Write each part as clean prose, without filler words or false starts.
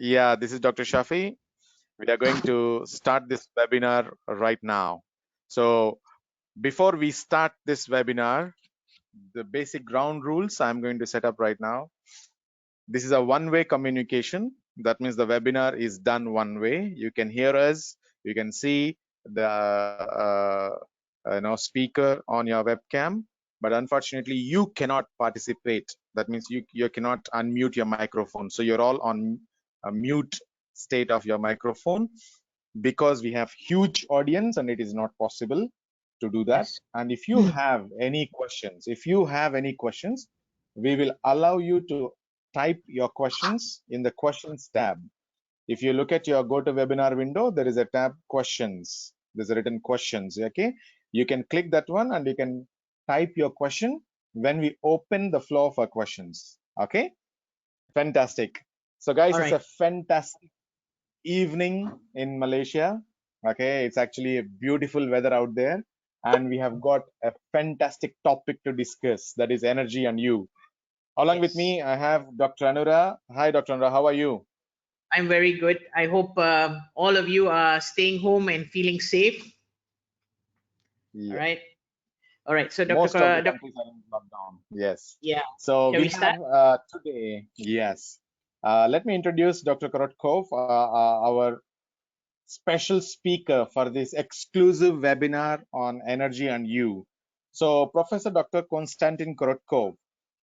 Yeah, this is Dr. Shaffi. We are going to start this webinar right now. So before we start this webinar, the basic ground rules I'm going to set up right now. This is a one-way communication. That means the webinar is done one way. You can hear us. You can see the speaker on your webcam, but unfortunately you cannot participate. That means you cannot unmute your microphone. So you're all on a mute state of your microphone because we have huge audience and it is not possible to do that. Yes. And if you have any questions, we will allow you to type your questions in the questions tab. If you look at your GoToWebinar window, there is a tab questions. There's a written questions. Okay, you can click that one and you can type your question when we open the floor for questions. Okay, fantastic. So guys, All it's right. a fantastic evening in Malaysia. Okay, it's actually a beautiful weather out there, and we have got a fantastic topic to discuss, that is energy and you. Along with me, I have Dr. Anura. Hi, Dr. Anura, how are you? I'm very good. I hope all of you are staying home and feeling safe. Yeah. All right. All right. So, Most of the Dr. countries are in lockdown. Yes. Yeah. So Shall we we start? have today, yes. Let me introduce Dr. Korotkov, our special speaker for this exclusive webinar on energy and you. So Professor Dr. Konstantin Korotkov,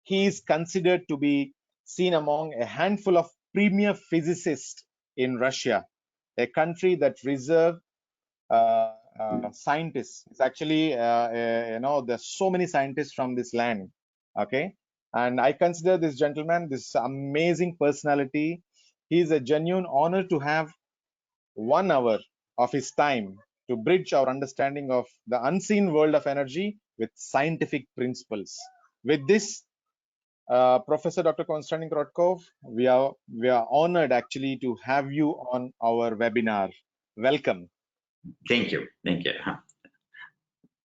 he is considered to be seen among a handful of premier physicists in Russia, a country that reserve scientists. It's actually, there's so many scientists from this land. Okay. And I consider this gentleman, this amazing personality. He's a genuine honor to have 1 hour of his time to bridge our understanding of the unseen world of energy with scientific principles. With this, Professor Dr. Konstantin Korotkov, we are honored actually to have you on our webinar. Welcome. Thank you. Thank you.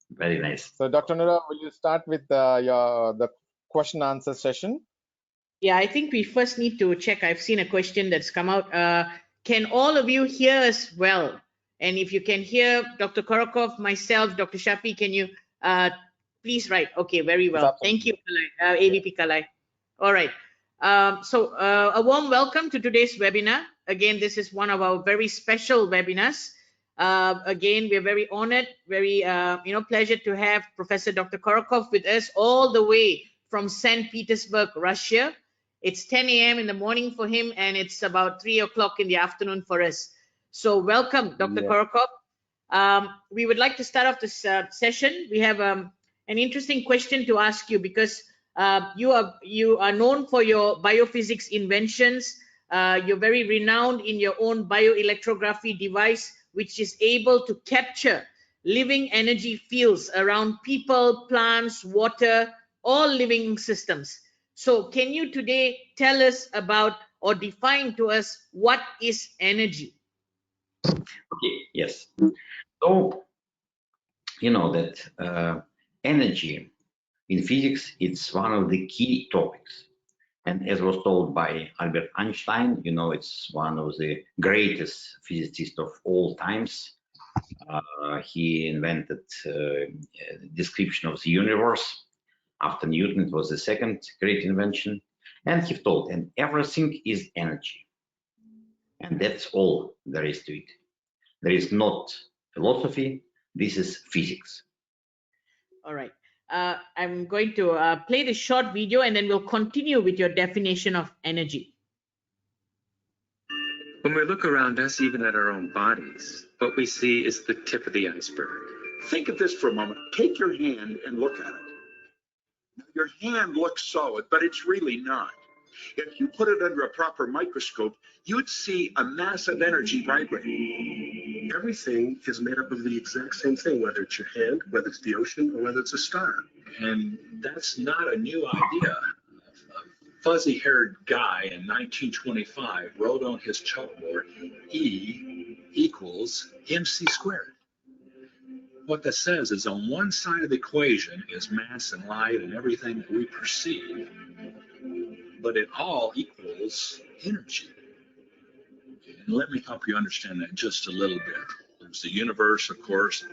Very nice. So, Dr. Nura, will you start with the question answer session? Yeah, I think we first need to check. I've seen a question that's come out. Can all of you hear us well? And if you can hear Dr. Korotkov, myself, Dr. Shaffi, can you please write? Okay, very well. Thank you, AVP Kalai. All right. So a warm welcome to today's webinar. Again, this is one of our very special webinars. Again, we're very honored, very pleasure to have Professor Dr. Korotkov with us all the way from St. Petersburg, Russia. It's 10 a.m. in the morning for him, and it's about 3 o'clock in the afternoon for us. So welcome, Dr. Korotkov. We would like to start off this session. We have an interesting question to ask you because you are known for your biophysics inventions. You're very renowned in your own bioelectrography device, which is able to capture living energy fields around people, plants, water, all living systems. So can you today tell us about or define to us what is energy? Okay, yes. So, you know that energy in physics, it's one of the key topics. And as was told by Albert Einstein, you know, it's one of the greatest physicists of all times. He invented description of the universe. After Newton, it was the second great invention. And he told, and everything is energy. And that's all there is to it. There is not philosophy. This is physics. All right. I'm going to play this short video and then we'll continue with your definition of energy. When we look around us, even at our own bodies, what we see is the tip of the iceberg. Think of this for a moment. Take your hand and look at it. Now, your hand looks solid, but it's really not. If you put it under a proper microscope, you'd see a mass of energy vibrating. Everything is made up of the exact same thing, whether it's your hand, whether it's the ocean, or whether it's a star. And that's not a new idea. A fuzzy-haired guy in 1925 wrote on his chalkboard, E equals mc squared. What that says is on one side of the equation is mass and light and everything that we perceive, but it all equals energy. And let me help you understand that just a little bit. There's the universe, of course,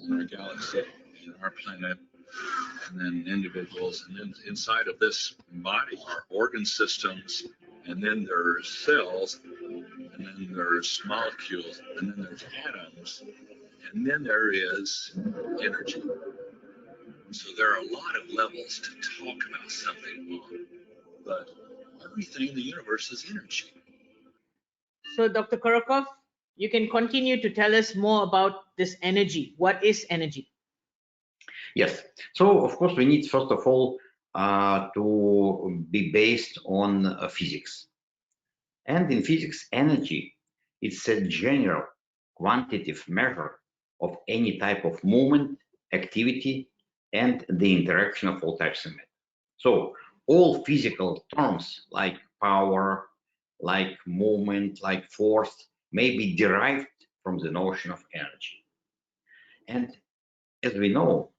in our galaxy, in our planet, and then individuals, and then inside of this body are organ systems, and then there's cells, and then there's molecules, and then there's atoms, and then there is energy. So there are a lot of levels to talk about something on, but everything in the universe is energy. So, Dr. Korotkov, you can continue to tell us more about this energy. What is energy? Yes. So of course we need first of all to be based on physics. And in physics, energy is a general quantitative measure of any type of movement, activity, and the interaction of all types of matter. So all physical terms like power, like movement, like force may be derived from the notion of energy. And as we know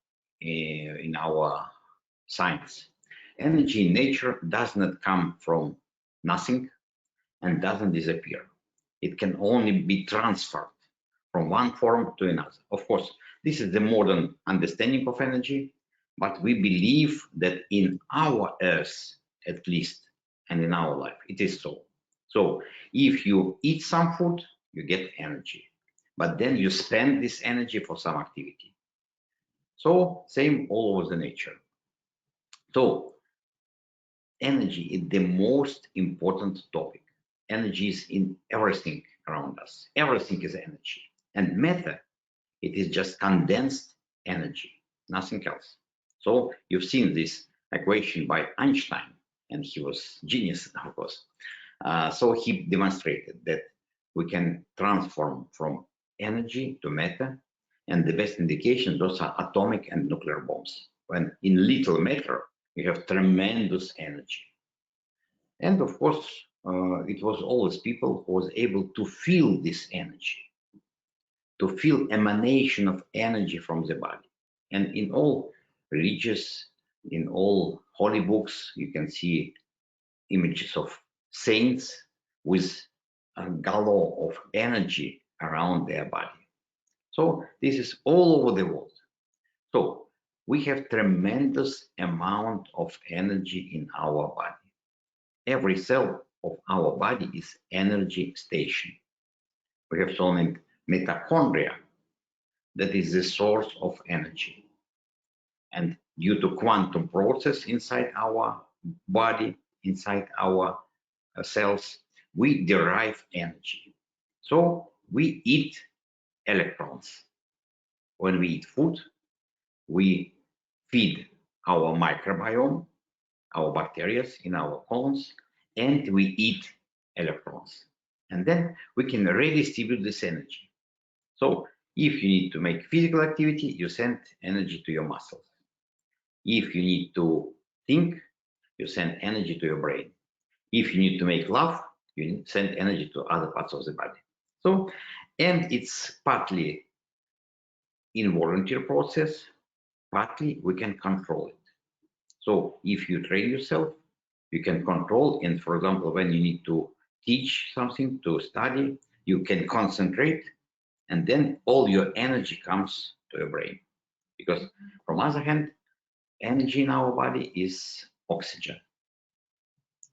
in our science, energy in nature does not come from nothing and doesn't disappear. It can only be transferred from one form to another. Of course, this is the modern understanding of energy, but we believe that in our Earth, at least, and in our life, it is so. So if you eat some food, you get energy, but then you spend this energy for some activity. So same all over the nature. So energy is the most important topic. Energy is in everything around us. Everything is energy. And matter, it is just condensed energy, nothing else. So you've seen this equation by Einstein, and he was genius, of course. So he demonstrated that we can transform from energy to matter, and the best indication, those are atomic and nuclear bombs. When in little matter, you have tremendous energy. And of course, it was always people who was able to feel this energy, to feel emanation of energy from the body. And in all religious, in all holy books, you can see images of saints with a galore of energy around their body. So this is all over the world. So we have tremendous amount of energy in our body. Every cell of our body is energy station. We have so many mitochondria, that is the source of energy. And due to quantum process inside our body, inside our cells, we derive energy. So we eat electrons. When we eat food, we feed our microbiome, our bacteria in our colons, and we eat electrons. And then we can redistribute this energy. So if you need to make physical activity, you send energy to your muscles. If you need to think, you send energy to your brain. If you need to make love, you send energy to other parts of the body. So, and it's partly involuntary process, partly we can control it. So if you train yourself, you can control, and for example, when you need to teach something, to study, you can concentrate, and then all your energy comes to your brain. Because from other hand, energy in our body is oxygen.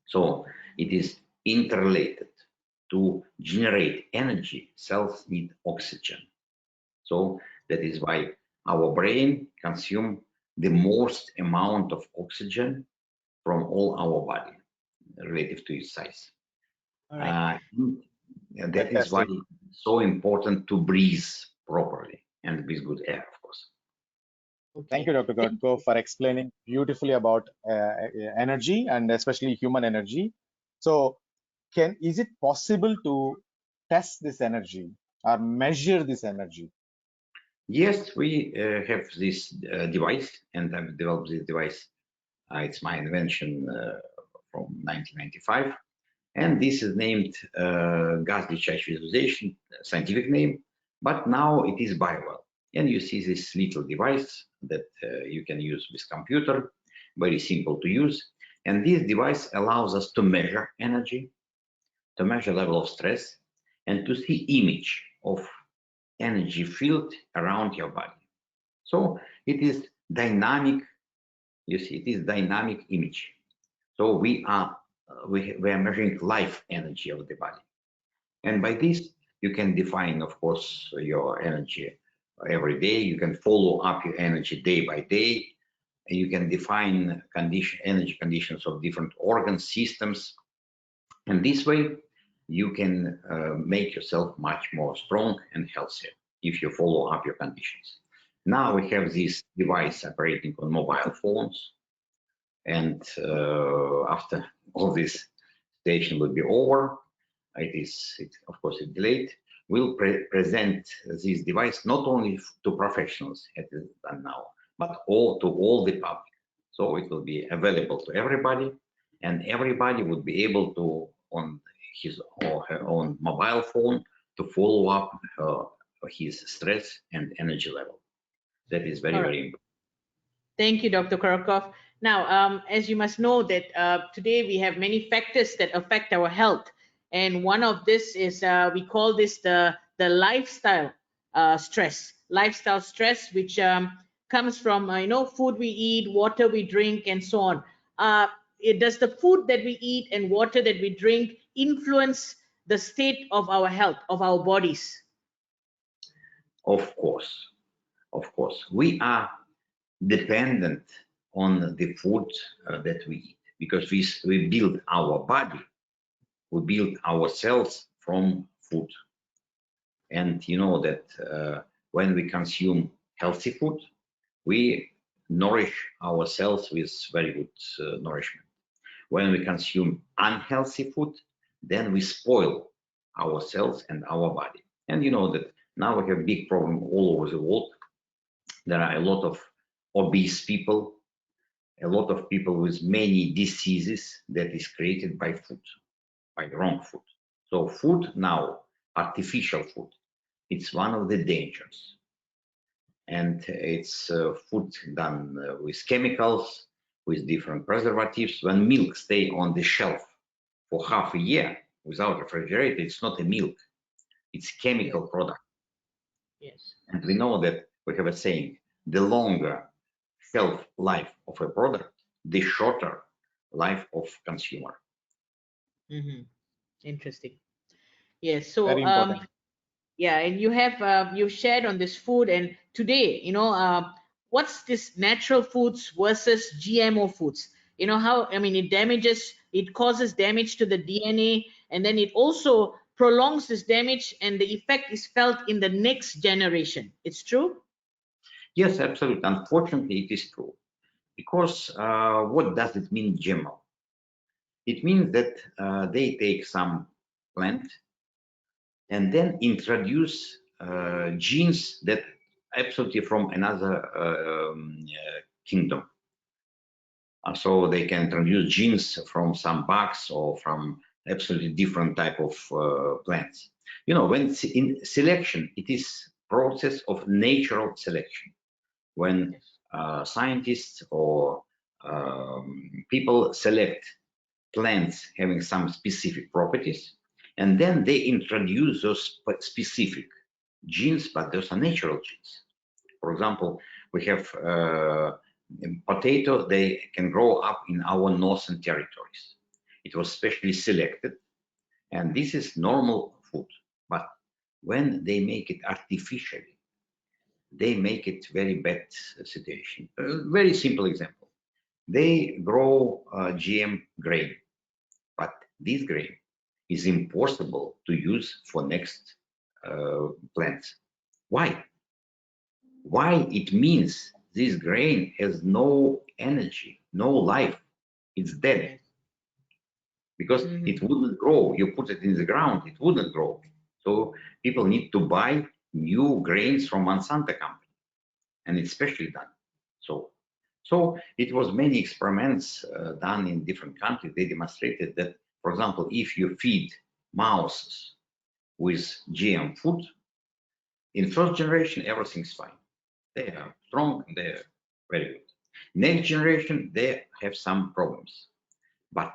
So it is interrelated. To generate energy, cells need oxygen. So that is why our brain consumes the most amount of oxygen from all our body relative to its size. Right. That is why it's so important to breathe properly and with good air, of course. Thank you, Dr. Korotkov, for explaining beautifully about energy and especially human energy. So, is it possible to test this energy or measure this energy? Yes, we have this device, and I've developed this device. It's my invention from 1995, and this is named Biodisc Chi visualization, scientific name, but now it is Biowell. And you see this little device that you can use with computer, very simple to use. And this device allows us to measure energy. to measure level of stress, and to see image of energy field around your body. So it is dynamic, you see, it is dynamic image. So we are measuring life energy of the body. And by this, you can define, of course, your energy every day. You can follow up your energy day by day. You can define energy conditions of different organ systems. And this way, you can make yourself much more strong and healthier if you follow up your conditions. Now we have this device operating on mobile phones. And after all this station will be over, of course, it's delayed. We'll present this device not only to professionals as it is done now, but to all the public. So it will be available to everybody, and everybody would be able to, on his or her own mobile phone, to follow up his stress and energy level. That is very, very important. Thank you, Dr. Korotkov. Now, as you must know that today we have many factors that affect our health. And one of this is, we call this the lifestyle stress. Lifestyle stress, which comes from, food we eat, water we drink, and so on. Does the food that we eat and water that we drink influence the state of our health, of our bodies? Of course. We are dependent on the food that we eat, because we build our body, we build ourselves from food. And you know that when we consume healthy food, we nourish ourselves with very good nourishment. When we consume unhealthy food, then we spoil ourselves and our body. And you know that now we have a big problem all over the world. There are a lot of obese people, a lot of people with many diseases that is created by food, by wrong food. So food now, artificial food, it's one of the dangers. And it's food done with chemicals, with different preservatives. When milk stay on the shelf for half a year without refrigerator, it's not a milk, it's chemical product. Yes. And we know that we have a saying, the longer shelf life of a product, the shorter life of consumer. Interesting. Yes. So Very important. yeah, and you have you shared on this food, and today, what's this natural foods versus GMO foods? How, it causes damage to the DNA, and then it also prolongs this damage, and the effect is felt in the next generation. It's true? Yes, absolutely. Unfortunately, it is true. Because what does it mean, GMO? It means that they take some plant and then introduce genes that absolutely from another kingdom. So they can introduce genes from some bugs or from absolutely different type of plants. When in selection, it is process of natural selection. When scientists or people select plants having some specific properties, and then they introduce those specific genes, but those are natural genes. For example, we have potato, they can grow up in our northern territories. It was specially selected, and this is normal food. But when they make it artificially, they make it very bad situation. Very simple example. They grow GM grain, but this grain is impossible to use for next plants. Why? Why? It means this grain has no energy, no life. It's dead. Because it wouldn't grow. You put it in the ground, it wouldn't grow. So people need to buy new grains from Monsanto company, and it's specially done. So it was many experiments done in different countries. They demonstrated that, for example, if you feed mouses with GM food, in first generation, everything's fine. They are strong, they're very good. Next generation, they have some problems. But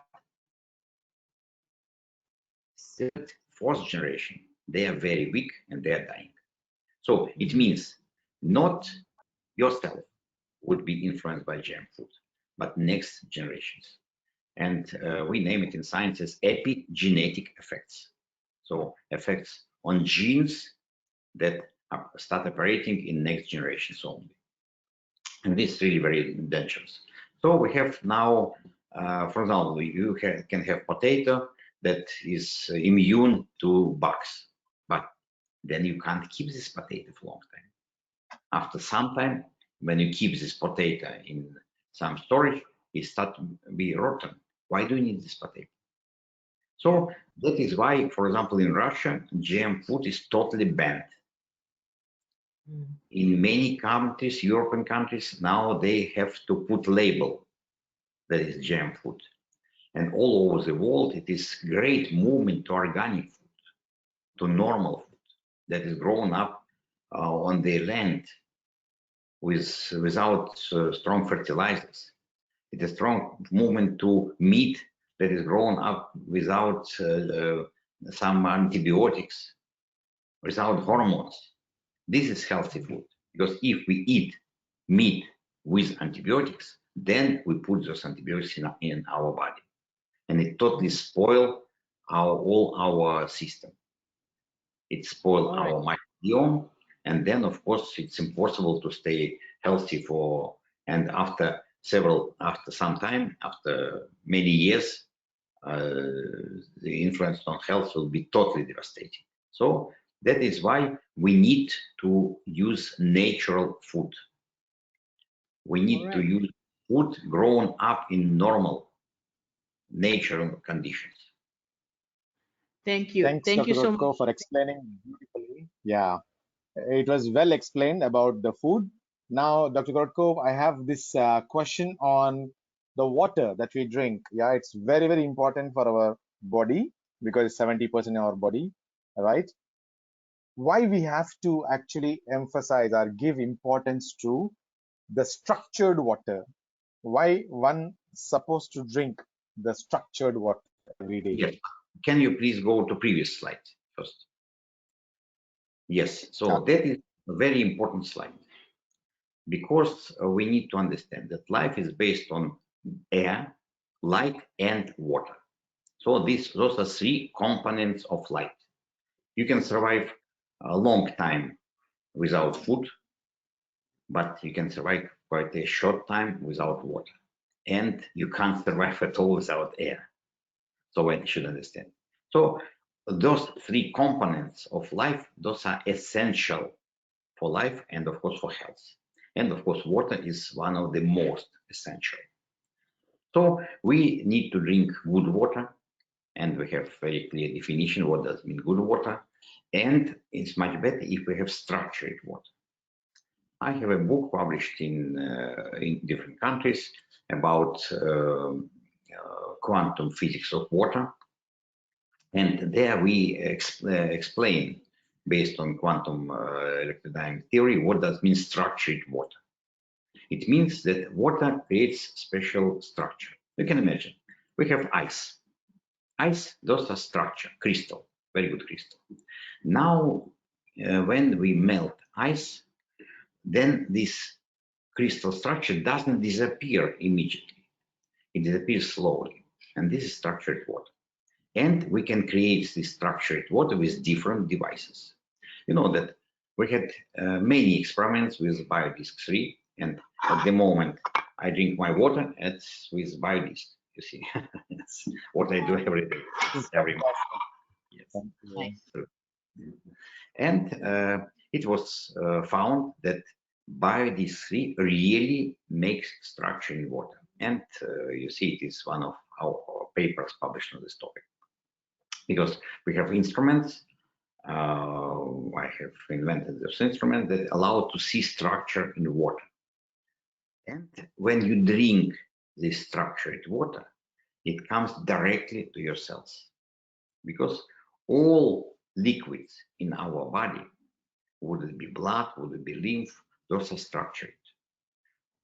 third, fourth generation, they are very weak and they are dying. So it means not yourself would be influenced by GM food, but next generations. And we name it in science as epigenetic effects. So effects on genes that start operating in next generations only. And this is really very dangerous. So we have now, for example, you can have potato that is immune to bugs, but then you can't keep this potato for a long time. After some time, when you keep this potato in some storage, it starts to be rotten. Why do you need this potato? So that is why, for example, in Russia, GM food is totally banned. In many countries, European countries, now they have to put label that is GM food. And all over the world, it is great movement to organic food, to normal food that is grown up on the land without strong fertilizers. It is strong movement to meat that is grown up without some antibiotics, without hormones. This is healthy food, because if we eat meat with antibiotics, then we put those antibiotics in our body, and it totally spoil all our system. It spoil our microbiome, and then of course it's impossible to stay healthy for. And after some time, after many years, the influence on health will be totally devastating. So that is why we need to use natural food. We need to use food grown up in normal natural conditions. Thank you. Thanks, Thank Dr. you so Korotkov, much. for explaining beautifully. Yeah, it was well explained about the food. Now, Dr. Korotkov, I have this question on the water that we drink. Yeah, it's very, very important for our body because it's 70% of our body, right? Why we have to actually emphasize or give importance to the structured water? Why one supposed to drink the structured water every day? Yes. Can you please go to previous slide first? Yes. So that is a very important slide, because we need to understand that life is based on air, light, and water. So those are three components of life. You can survive a long time without food, but you can survive quite a short time without water. And you can't survive at all without air. So one should understand. So those three components of life, those are essential for life and of course for health. And of course, water is one of the most essential. So we need to drink good water, and we have very clear definition what does mean good water. And it's much better if we have structured water. I have a book published in different countries about quantum physics of water. And there we explain, based on quantum electrodynamic theory, what does mean structured water. It means that water creates special structure. You can imagine, we have ice. Ice, those are structure, crystal, very good crystal. Now, when we melt ice, then this crystal structure doesn't disappear immediately. It disappears slowly, and this is structured water. And we can create this structured water with different devices. You know that we had many experiments with Biodisc 3, and at the moment I drink my water, it's with Biodisc. You see, that's what I do every day, every month. Yes. Nice. And it was found that Biodisc 3 really makes structure in water. And you see, it is one of our papers published on this topic. Because we have instruments, I have invented this instrument that allow to see structure in water. And when you drink this structured water, it comes directly to your cells. Because all liquids in our body, would it be blood, would it be lymph, those are structured.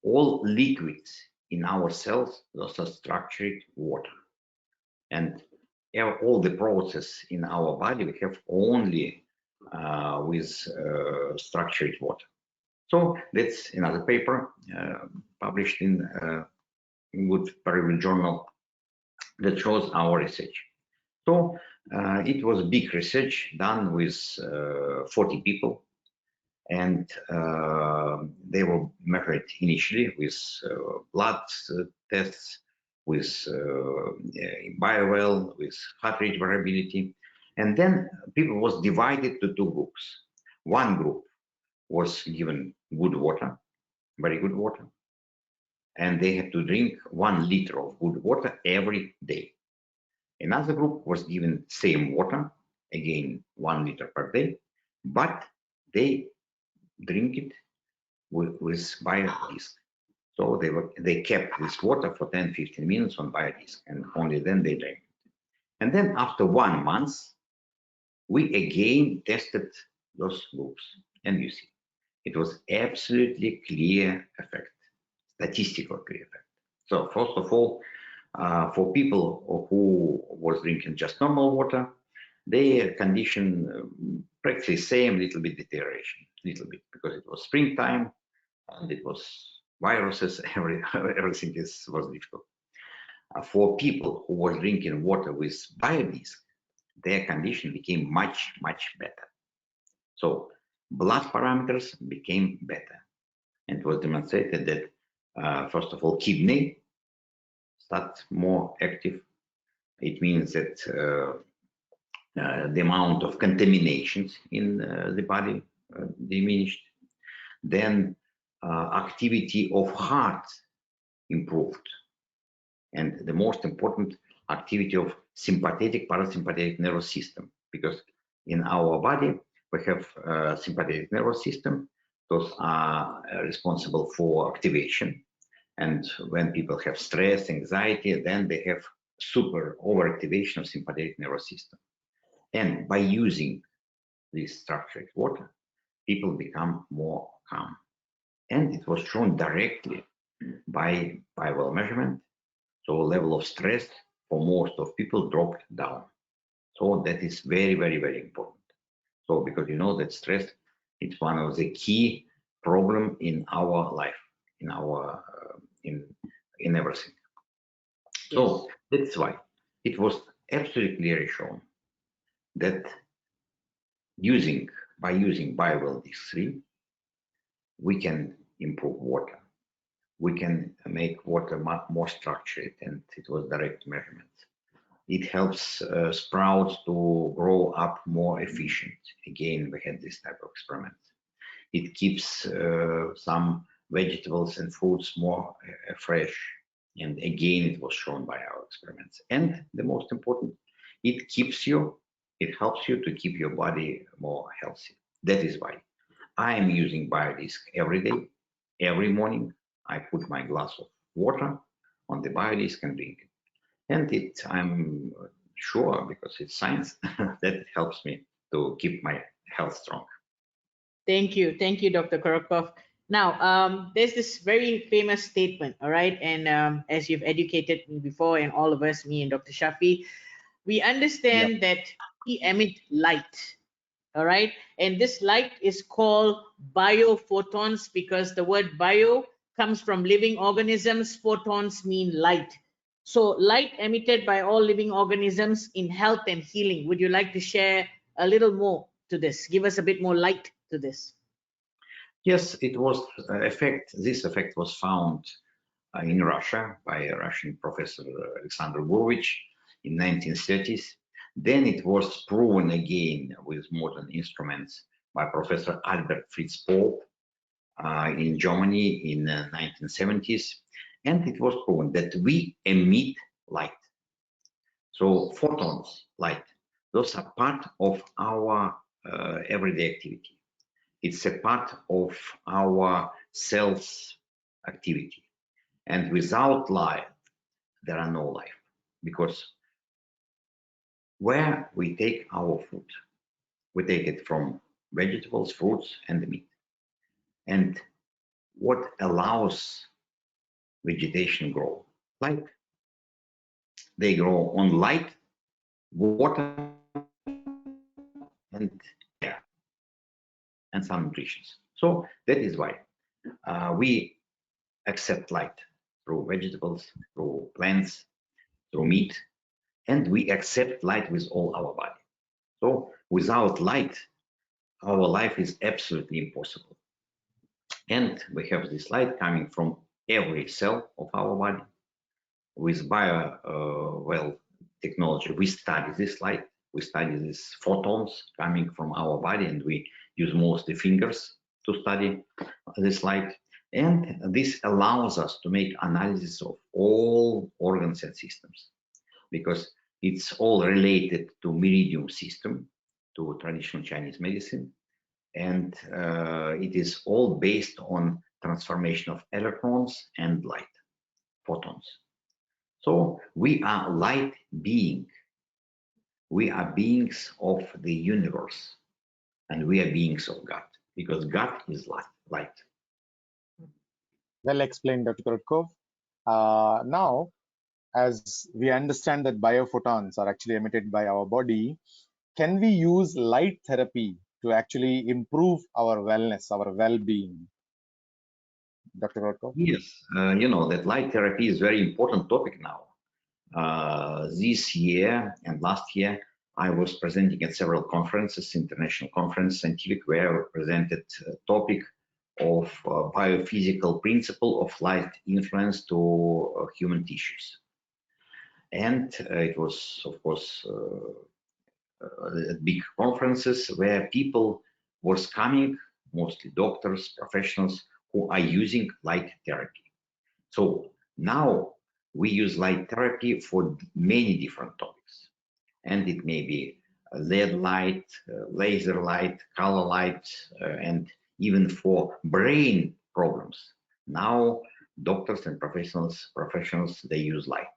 All liquids in our cells, those are structured water. And all the process in our body we have only with structured water. So that's another paper published in good peer-reviewed journal that shows our research. So it was big research done with 40 people, and they were measured initially with blood tests, with biowell, with heart rate variability, and then people was divided to two groups. One group was given good water, very good water, and they had to drink 1 liter of good water every day. Another group was given same water, again 1 liter per day, but they drink it with biodisc. So they kept this water for 10-15 minutes on biodisc, and only then they drank it. And then after 1 month, we again tested those groups, and you see, it was absolutely clear effect, statistical clear effect. So first of all, for people who was drinking just normal water, their condition practically same, little bit deterioration, little bit, because it was springtime and it was viruses, everything was difficult. For people who were drinking water with biodisc, their condition became much, much better. So blood parameters became better. And it was demonstrated that, first of all, kidney start more active. It means that the amount of contaminations in the body diminished. Then activity of heart improved. And the most important, activity of sympathetic parasympathetic nervous system, because in our body we have sympathetic nervous system. Those are responsible for activation. And when people have stress, anxiety, then they have super overactivation of sympathetic nervous system. And by using this structured water, people become more calm. And it was shown directly by well measurement. So level of stress for most of people dropped down. So that is very, very, very important. So because you know that stress, it's one of the key problem in our life, in our in everything. So that's why it was absolutely clearly shown that by using Biodisc 3, we can improve water. We can make water much more structured, and it was direct measurement. It helps sprouts to grow up more efficient. Again, we had this type of experiment. It keeps some vegetables and fruits more fresh. And again, it was shown by our experiments. And the most important, it helps you to keep your body more healthy. That is why I am using Biodisc every day, every morning. I put my glass of water on the Biodisc and drink it. And I'm sure, because it's science, that it helps me to keep my health strong. Thank you, Dr. Korotkov. Now, there's this very famous statement, all right? And as you've educated me before, and all of us, me and Dr. Shaffi, we understand that we emit light, all right? And this light is called biophotons, because the word bio comes from living organisms. Photons mean light. So light emitted by all living organisms in health and healing. Would you like to share a little more to this? Give us a bit more light to this. Yes, it was this effect was found in Russia by a Russian professor, Alexander Gurovich, in 1930s. Then it was proven again with modern instruments by Professor Albert Fritz Pope in Germany in 1970s. And it was proven that we emit light. So photons, light, those are part of our everyday activity. It's a part of our cells activity. And without light, there are no life. Because where we take our food, we take it from vegetables, fruits, and meat. And what allows vegetation grow? Light. They grow on light water, and air, and some nutrition. So that is why we accept light through vegetables, through plants, through meat, and we accept light with all our body. So without light, our life is absolutely impossible. And we have this light coming from every cell of our body. With technology, we study this light, we study these photons coming from our body, and we use mostly fingers to study this light. And this allows us to make analysis of all organs and systems, because it's all related to meridian system, to traditional Chinese medicine. And it is all based on transformation of electrons and light, photons. So we are light being. We are beings of the universe, and we are beings of God, because God is light. Well explained, Dr. Korotkov. Now, as we understand that biophotons are actually emitted by our body, can we use light therapy to actually improve our wellness, our well-being? Dr. Korotkov? Yes, you know that light therapy is very important topic now. This year and last year, I was presenting at several conferences, international conference, scientific, where I presented a topic of biophysical principle of light influence to human tissues. And it was, of course, big conferences where people was coming, mostly doctors, professionals, who are using light therapy. So now we use light therapy for many different topics. And it may be LED light, laser light, color light, and even for brain problems. Now doctors and professionals, they use light.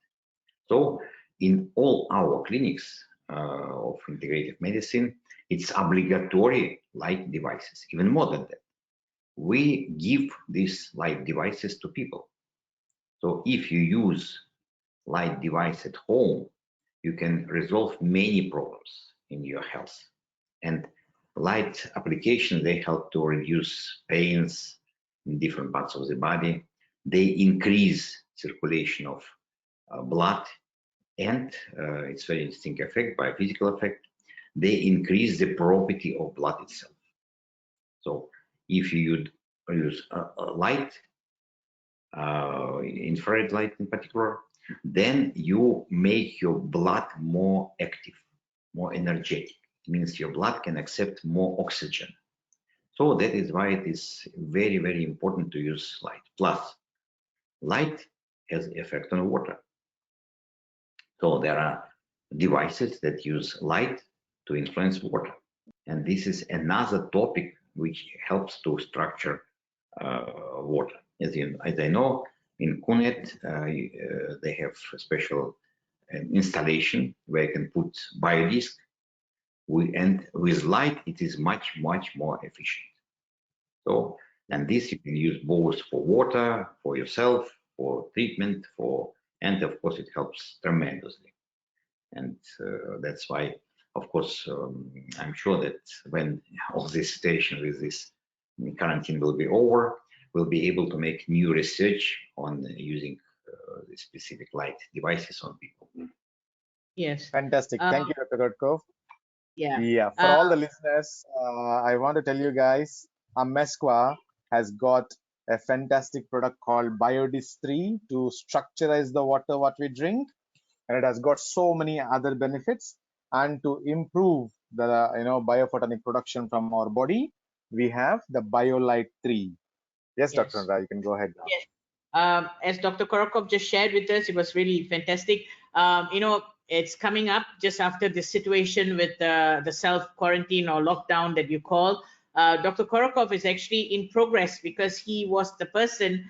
So in all our clinics of integrative medicine, it's obligatory light devices, even more than that. We give these light devices to people. So if you use light device at home, you can resolve many problems in your health. And light applications, they help to reduce pains in different parts of the body. They increase circulation of blood, and it's very distinct effect, by physical effect. They increase the property of blood itself. So if you use light, infrared light in particular, then you make your blood more active, more energetic. It means your blood can accept more oxygen. So that is why it is very, very important to use light. Plus, light has effect on water. So there are devices that use light to influence water. And this is another topic which helps to structure water. As I know, in Kunet, they have a special installation where you can put biodisc, and with light, it is much, much more efficient. So, and this you can use both for water, for yourself, for treatment, and of course, it helps tremendously. And that's why, of course, I'm sure that when all this situation with this quarantine will be over, we'll be able to make new research on using the specific light devices on people. Yes. Fantastic. Thank you, Dr. Korotkov. Yeah. For all the listeners, I want to tell you guys, Amesqua has got a fantastic product called Biodisc 3 to structurize the water what we drink, and it has got so many other benefits. And to improve the biophotonic production from our body, we have the BioLight 3. Yes, Dr. Nanda, you can go ahead now. Yes. As Dr. Korotkov just shared with us, it was really fantastic. It's coming up just after the situation with the self-quarantine or lockdown that you call. Dr. Korotkov is actually in progress because he was the person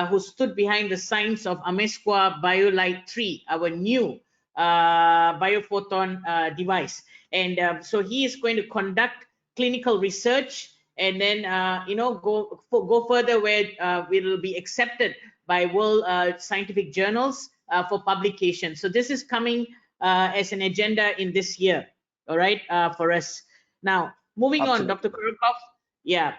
who stood behind the science of Amesqua BioLight 3, our new biophoton device. And so he is going to conduct clinical research and then go further where it will be accepted by world scientific journals for publication. So this is coming as an agenda in this year. All right, for us. Now, moving on, Absolutely. Dr. Korotkov. Yeah,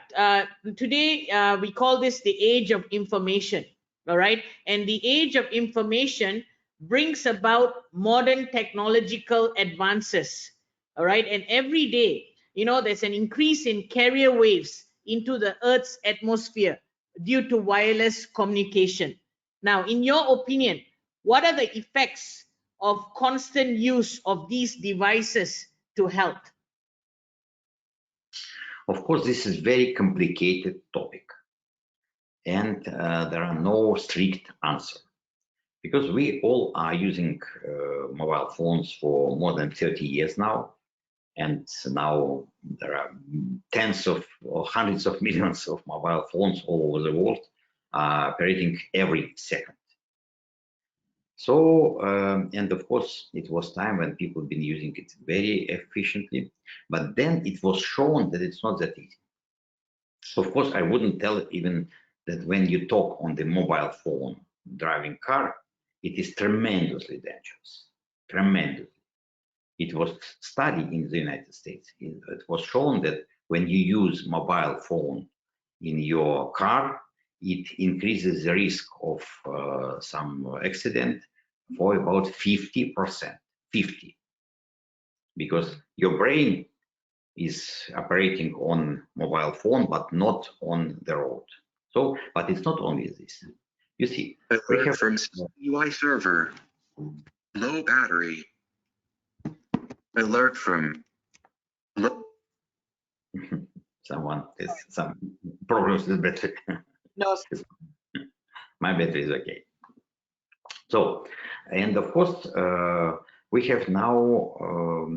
today we call this the age of information. All right, and the age of information brings about modern technological advances. All right, and every day, there's an increase in carrier waves into the Earth's atmosphere due to wireless communication. Now, in your opinion, what are the effects of constant use of these devices to health? Of course, this is very complicated topic, and there are no strict answer, because we all are using mobile phones for more than 30 years now, and now there are tens of or hundreds of millions of mobile phones all over the world operating every second. So, and of course, it was time when people have been using it very efficiently, but then it was shown that it's not that easy. Of course, I wouldn't tell even that when you talk on the mobile phone driving car, it is tremendously dangerous, tremendously. It was studied in the United States. It was shown that when you use mobile phone in your car, it increases the risk of some accident for about 50%, 50, because your brain is operating on mobile phone, but not on the road. So, but it's not only this. You see, we Alert have from UI server, low battery. Alert from low. someone has some problems with battery. No. My battery is okay. So, and of course, we have now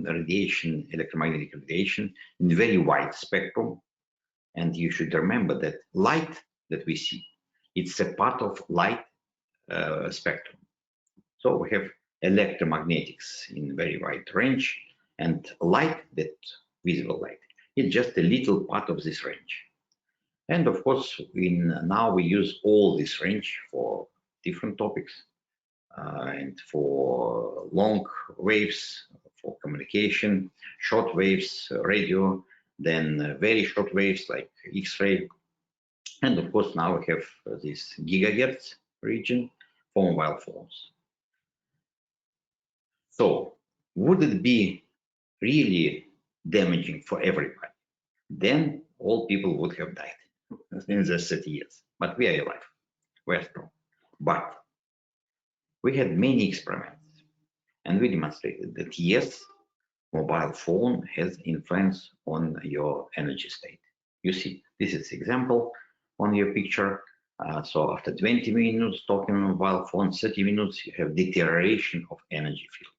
radiation, electromagnetic radiation in very wide spectrum. And you should remember that light that we see, it's a part of light spectrum. So we have electromagnetics in very wide range, and light, that visible light, is just a little part of this range. And of course, now we use all this range for different topics, and for long waves, for communication, short waves, radio, then very short waves like X-ray. And of course, now we have this gigahertz region for mobile phones. So would it be really damaging for everybody? Then all people would have died in the 30 years. But we are alive, we're strong. But we had many experiments, and we demonstrated that yes, mobile phone has influence on your energy state. You see, this is example on your picture. So after 20 minutes talking on mobile phone, 30 minutes, you have deterioration of energy field.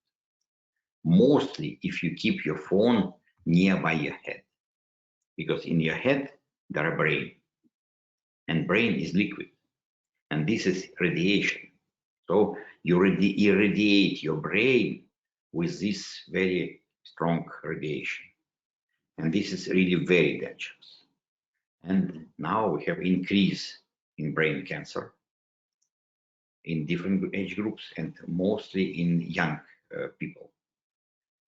Mostly if you keep your phone nearby your head, because in your head, there are brain, and brain is liquid, and this is radiation. So you irradiate your brain with this very strong radiation. And this is really very dangerous. And now we have increase in brain cancer in different age groups, and mostly in young people,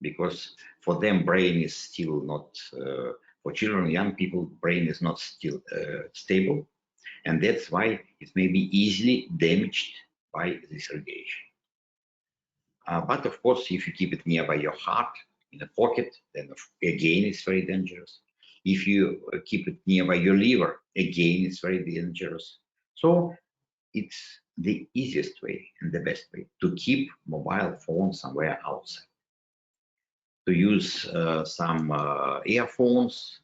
because for them brain is still not, for children, young people, brain is not still stable, and that's why it may be easily damaged by this radiation. But of course, if you keep it nearby your heart, in a pocket, then again it's very dangerous. If you keep it nearby your liver, again it's very dangerous. So it's the easiest way and the best way to keep mobile phone somewhere outside. To use some earphones,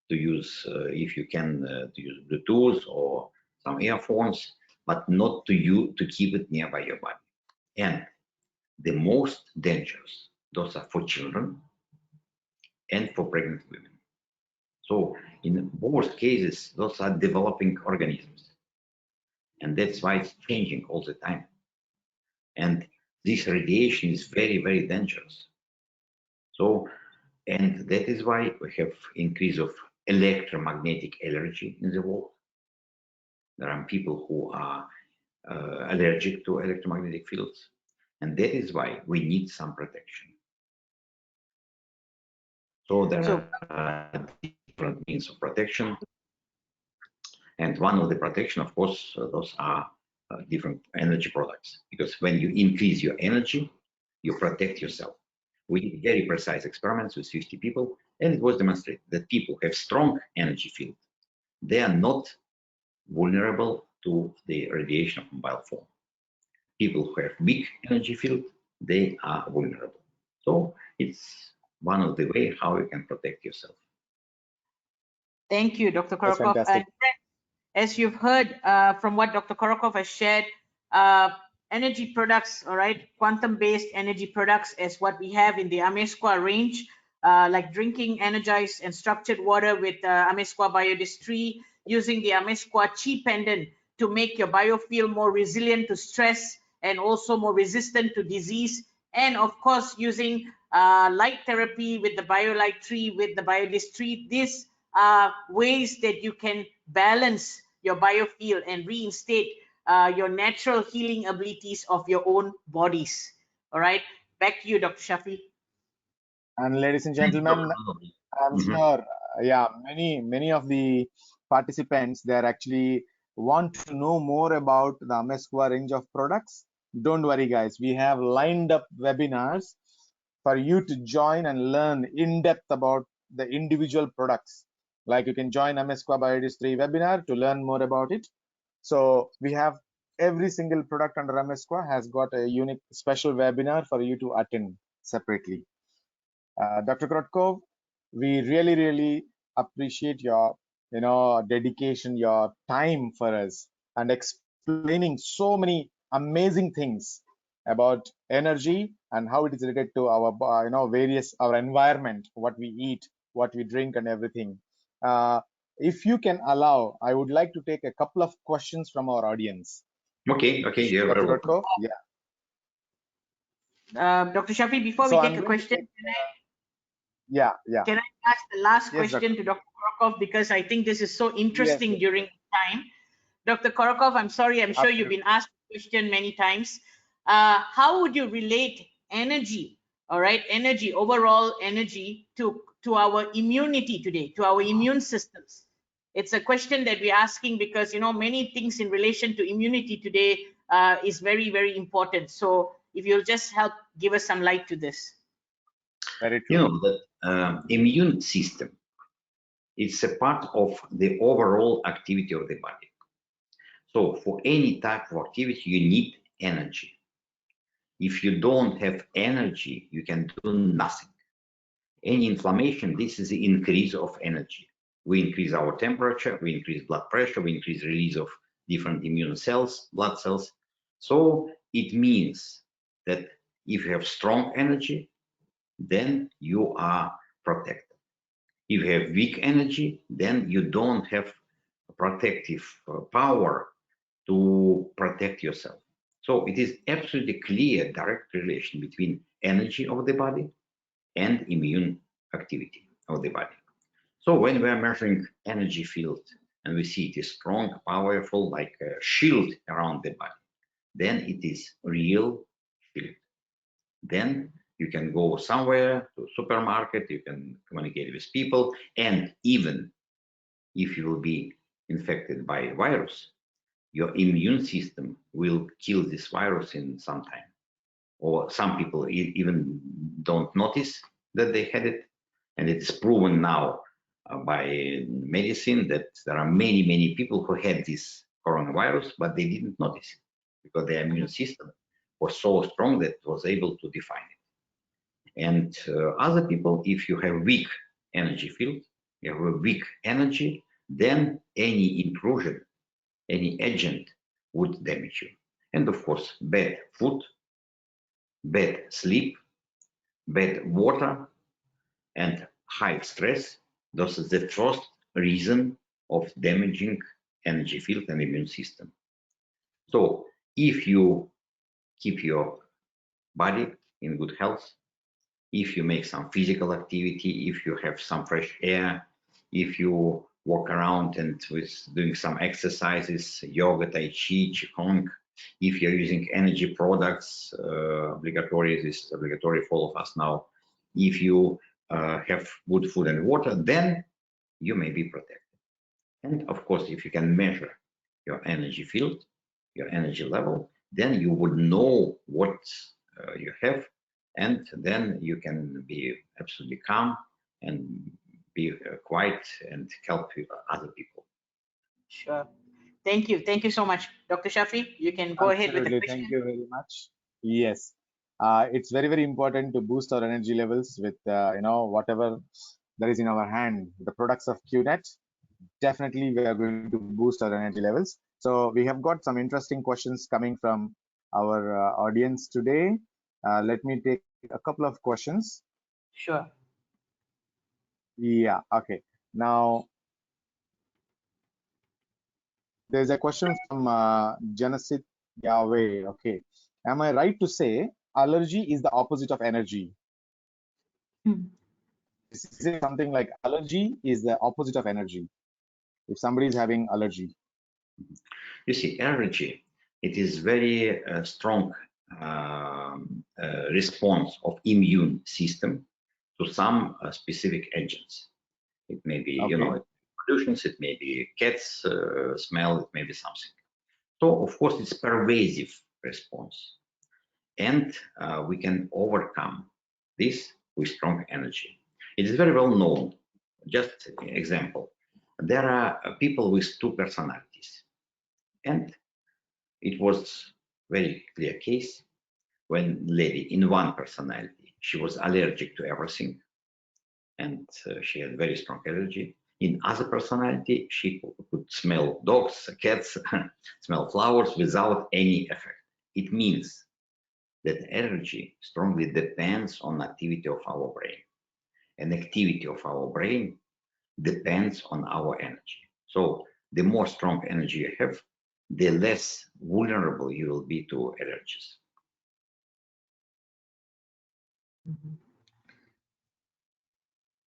to use, if you can, to use Bluetooth or some earphones, but not to keep it nearby your body. And the most dangerous, those are for children and for pregnant women. So in both cases, those are developing organisms. And that's why it's changing all the time. And this radiation is very, very dangerous. So, and that is why we have increase of electromagnetic allergy in the world. There are people who are allergic to electromagnetic fields. And that is why we need some protection. So there are different means of protection. And one of the protection, of course, those are different energy products. Because when you increase your energy, you protect yourself. We did very precise experiments with 50 people, and it was demonstrated that people who have strong energy field, they are not vulnerable to the radiation of mobile phone. People who have weak energy field, they are vulnerable. So it's one of the way how you can protect yourself. Thank you, Dr. That's Korotkov. fantastic. As you've heard from what Dr. Korotkov has shared, energy products, all right, quantum-based energy products is what we have in the Amesqua range, like drinking energized and structured water with Amesqua Biodisc Chi, using the Amesqua Chi Pendant to make your biofield more resilient to stress and also more resistant to disease, and of course using light therapy with the BioLight tree, with the Biodisc tree. These are ways that you can balance your biofield and reinstate your natural healing abilities of your own bodies. All right, back to you, Dr. Shaffi. And ladies and gentlemen, I'm sure, yeah, many of the participants, they're actually want to know more about the Amesqua range of products. Don't worry, guys. We have lined up webinars for you to join and learn in depth about the individual products. Like you can join Amesqua Biodisc 3 webinar to learn more about it. So we have every single product under Amesqua has got a unique special webinar for you to attend separately. Dr. Korotkov, we really appreciate your dedication, your time for us, and explaining so many amazing things about energy and how it is related to our various our environment, what we eat, what we drink, and everything. If you can allow, I would like to take a couple of questions from our audience. Okay, yeah, Dr. Korotkov, yeah. Dr. Shaffi, before So we take a question, yeah. Can I ask the last Yes, question to Dr. Korotkov, because I think this is so interesting yes. during time. Dr. Korotkov, I'm sorry, I'm sure you've been asked the question many times. How would you relate energy, all right, energy, overall energy to our immunity today, to our immune systems? It's a question that we're asking because, many things in relation to immunity today is very important. So if you'll just help give us some light to this. Very true. The immune system, it's a part of the overall activity of the body. So for any type of activity, you need energy. If you don't have energy, you can do nothing. Any inflammation, this is the increase of energy. We increase our temperature, we increase blood pressure, we increase release of different immune cells, blood cells. So it means that if you have strong energy, then you are protected. If you have weak energy, then you don't have protective power to protect yourself. So it is absolutely clear direct relation between energy of the body and immune activity of the body. So when we are measuring energy field and we see it is strong, powerful, like a shield around the body, then it is real shield. Then you can go somewhere to a supermarket, you can communicate with people, and even if you will be infected by a virus, your immune system will kill this virus in some time. Or some people even don't notice that they had it. And it's proven now by medicine that there are many people who had this coronavirus, but they didn't notice it because their immune system was so strong that it was able to define it. And other people, if you have weak energy field, you have a weak energy, then any intrusion, any agent would damage you. And of course, bad food, bad sleep, bad water, and high stress, those are the first reason of damaging energy field and immune system. So if you keep your body in good health, if you make some physical activity, if you have some fresh air, if you walk around and with doing some exercises, yoga, tai chi, qigong, If you're using energy products, obligatory, this is obligatory for all of us now. If you have good food and water, then you may be protected. And of course, if you can measure your energy field, your energy level, then you would know what you have, and then you can be absolutely calm and be quiet and help other people. Sure. Thank you. Thank you so much. Dr. Shaffi, you can go ahead with the Absolutely. question. Thank you very much. Yes. It's very, very important to boost our energy levels with, whatever that is in our hand, the products of QNet. Definitely, we are going to boost our energy levels. So we have got some interesting questions coming from our audience today. Let me take a couple of questions. Sure. Yeah. Okay. Now, there's a question from Genesit Yahweh. Okay. Am I right to say allergy is the opposite of energy? Is it something like allergy is the opposite of energy? If somebody is having allergy. You see, allergy, it is very strong response of immune system to some specific agents. It may be, Okay. pollutions, it may be cats smell, it may be something. So of course it's pervasive response, and we can overcome this with strong energy. It is very well known. Just example, there are people with two personalities, and it was very clear case when lady in one personality, she was allergic to everything, and she had very strong allergy. In other personality, she could smell dogs, cats, smell flowers without any effect. It means that allergy strongly depends on activity of our brain, and activity of our brain depends on our energy. So the more strong energy you have, the less vulnerable you will be to allergies.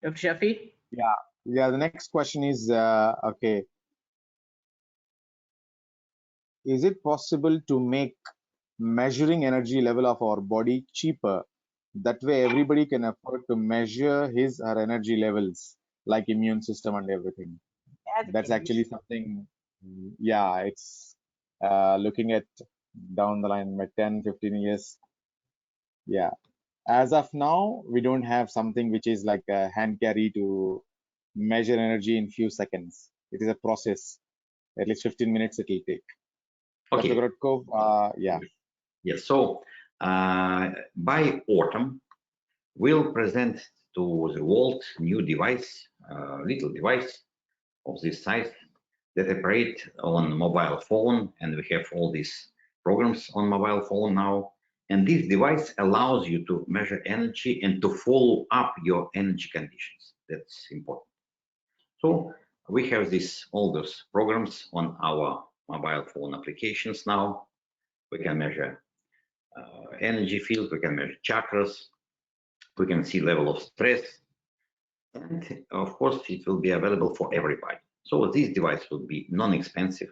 Dr. Shaffi? Yeah. Yeah. The next question is, okay. Is it possible to make measuring energy level of our body cheaper? That way, everybody can afford to measure his or energy levels, like immune system and everything. Yeah, That's actually something, yeah, it's looking at down the line by 10, 15 years. Yeah. As of now, we don't have something which is like a hand carry to measure energy in few seconds. It is a process. At least 15 minutes it will take. Okay. Dr. Korotkov, yeah. Yes. So by autumn, we'll present to the world new device, little device of this size that operate on mobile phone, and we have all these programs on mobile phone now. And this device allows you to measure energy and to follow up your energy conditions. That's important. So we have all those programs on our mobile phone applications now. We can measure energy field, we can measure chakras, we can see level of stress, and of course it will be available for everybody. So this device will be non-expensive.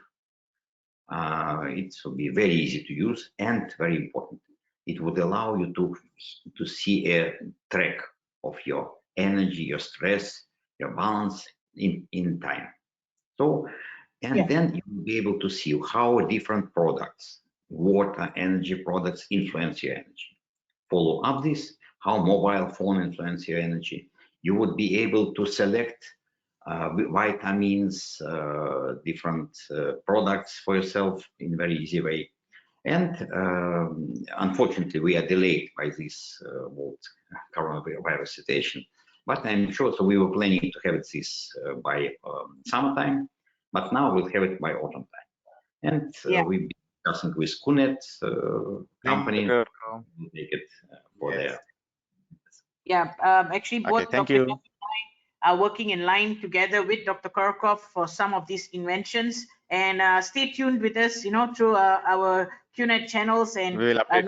It will be very easy to use, and very important, it would allow you to see a track of your energy, your stress, your balance in time. So, and then you will be able to see how different products, water, energy products influence your energy. Follow up this, how mobile phone influence your energy. You would be able to select vitamins, different products for yourself in very easy way. And unfortunately, we are delayed by this world coronavirus situation. But I'm sure, so we were planning to have this by summertime, but now we'll have it by autumn time. And we've been discussing with QNet company to make it for their. Yeah, actually, both Okay, thank Dr. you. Shaffi and I are working in line together with Dr. Korotkov for some of these inventions. And stay tuned with us, through our QNet channels, and We will update.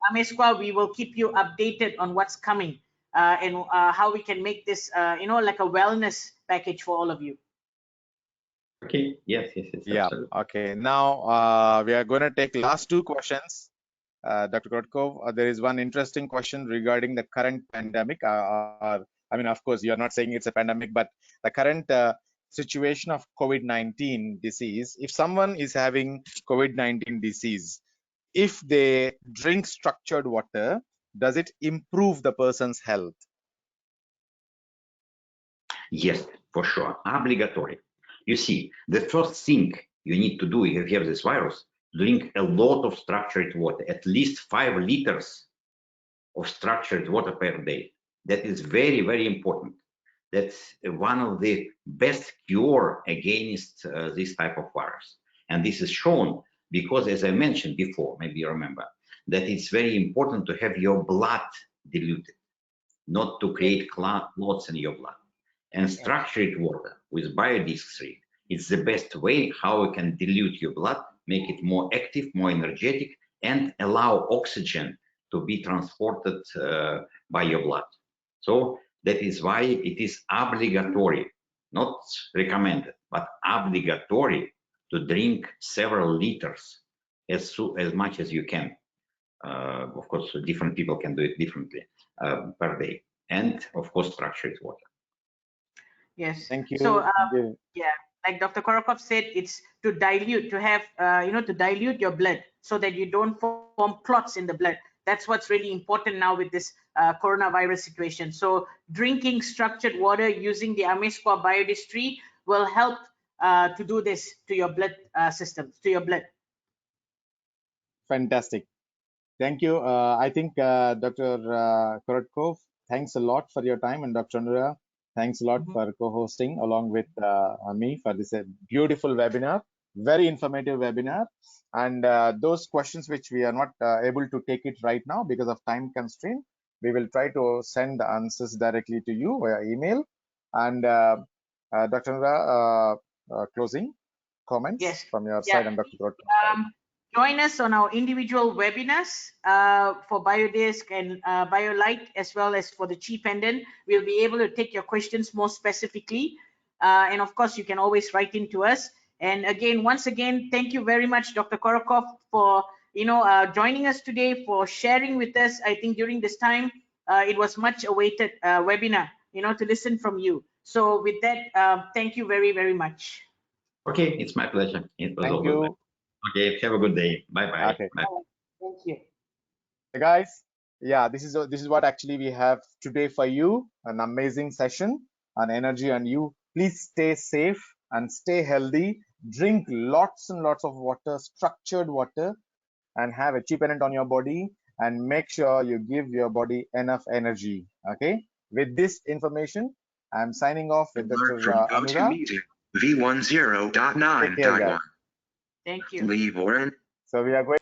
Amesqua, we will keep you updated on what's coming and how we can make this, like a wellness package for all of you. Okay. Yes. Yeah. Absolutely. Okay. Now we are going to take last two questions. Dr. Korotkov, there is one interesting question regarding the current pandemic. I mean, of course, you're not saying it's a pandemic, but the current situation of COVID-19 disease. If someone is having COVID-19 disease, if they drink structured water, does it improve the person's health? Yes, for sure. Obligatory. You see, the first thing you need to do if you have this virus, drink a lot of structured water, at least 5 liters of structured water per day. That is very, very important. That's one of the best cure against this type of virus. And this is shown because, as I mentioned before, maybe you remember, that it's very important to have your blood diluted, not to create clots in your blood. And structured water with Biodisc Chi, it's the best way how we can dilute your blood, make it more active, more energetic, and allow oxygen to be transported by your blood. So that is why it is obligatory, not recommended, but obligatory to drink several liters as much as you can. Of course, different people can do it differently per day. And of course, structured water. Yes. Thank you. So yeah, like Dr. Korotkov said, it's to dilute, to have to dilute your blood so that you don't form clots in the blood. That's what's really important now with this coronavirus situation. So drinking structured water using the Amesqua Biodisc Chi will help to do this to your blood systems, to your blood. Fantastic. Thank you. I think Dr. Korotkov, thanks a lot for your time, and Dr. Anura, thanks a lot for co-hosting along with me for this beautiful webinar, very informative webinar. And those questions which we are not able to take it right now because of time constraint, we will try to send the answers directly to you via email. And Dr. Anura, closing comments from your side and Dr. Korotkov side. Join us on our individual webinars for Biodisc and BioLite, as well as for the Chi Pendant. We'll be able to take your questions more specifically. And of course, you can always write into us. And again, once again, thank you very much, Dr. Korotkov, for joining us today, for sharing with us. I think during this time, it was much awaited webinar, to listen from you. So with that, thank you very, very much. Okay, it's my pleasure. It was Thank you. Okay, have a good day. Bye-bye. Okay. Bye. Thank you. Hey guys, yeah, this is what actually we have today for you, an amazing session on energy. And you please stay safe and stay healthy, drink lots and lots of water, structured water, and have a Chi Pendant on your body, and make sure you give your body enough energy. Okay, with this information, I'm signing off with Dr. Anura. V10.9.1. Thank you. Leave Oren. So we are going